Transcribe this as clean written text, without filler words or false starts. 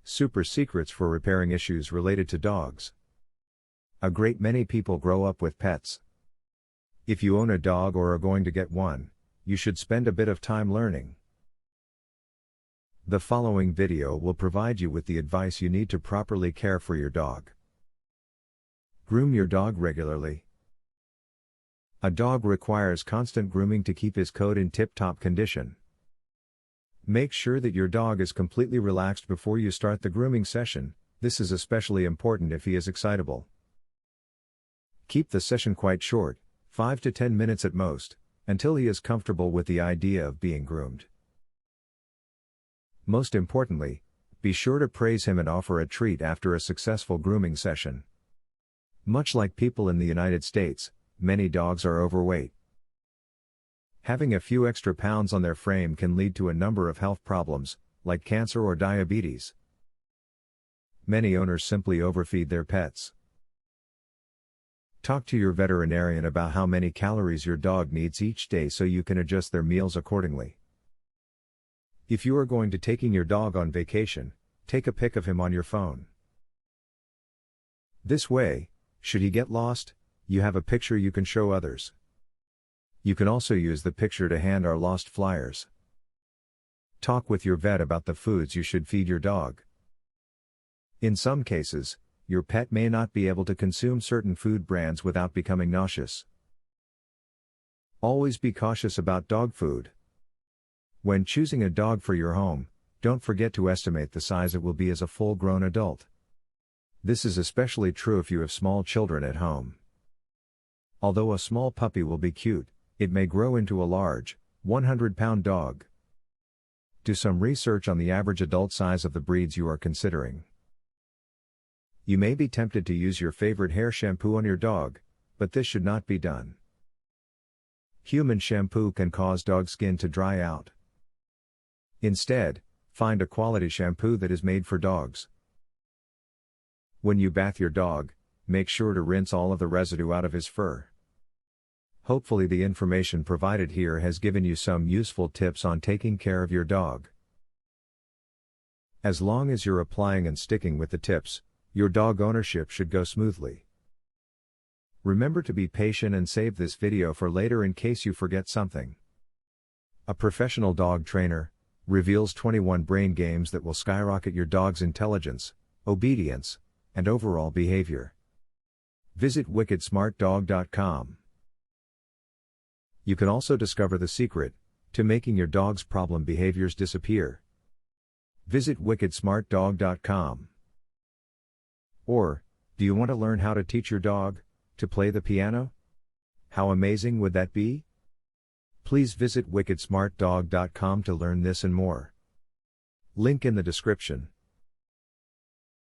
Super secrets for repairing issues related to dogs. A great many people grow up with pets. If you own a dog or are going to get one, you should spend a bit of time learning. The following video will provide you with the advice you need to properly care for your dog. Groom your dog regularly. A dog requires constant grooming to keep his coat in tip-top condition. Make sure that your dog is completely relaxed before you start the grooming session. This is especially important if he is excitable. Keep the session quite short, 5 to 10 minutes at most, until he is comfortable with the idea of being groomed. Most importantly, be sure to praise him and offer a treat after a successful grooming session. Much like people in the United States, many dogs are overweight. Having a few extra pounds on their frame can lead to a number of health problems, like cancer or diabetes. Many owners simply overfeed their pets. Talk to your veterinarian about how many calories your dog needs each day so you can adjust their meals accordingly. If you are going to taking your dog on vacation, take a pic of him on your phone. This way, should he get lost, you have a picture you can show others. You can also use the picture to hand our lost flyers. Talk with your vet about the foods you should feed your dog. In some cases, your pet may not be able to consume certain food brands without becoming nauseous. Always be cautious about dog food. When choosing a dog for your home, don't forget to estimate the size it will be as a full-grown adult. This is especially true if you have small children at home. Although a small puppy will be cute, it may grow into a large, 100-pound dog. Do some research on the average adult size of the breeds you are considering. You may be tempted to use your favorite hair shampoo on your dog, but this should not be done. Human shampoo can cause dog skin to dry out. Instead, find a quality shampoo that is made for dogs. When you bath your dog, make sure to rinse all of the residue out of his fur. Hopefully the information provided here has given you some useful tips on taking care of your dog. As long as you're applying and sticking with the tips, your dog ownership should go smoothly. Remember to be patient and save this video for later in case you forget something. A professional dog trainer reveals 21 brain games that will skyrocket your dog's intelligence, obedience, and overall behavior. Visit wickedsmartdog.com. You can also discover the secret to making your dog's problem behaviors disappear. Visit wickedsmartdog.com. Or, do you want to learn how to teach your dog to play the piano? How amazing would that be? Please visit wickedsmartdog.com to learn this and more. Link in the description.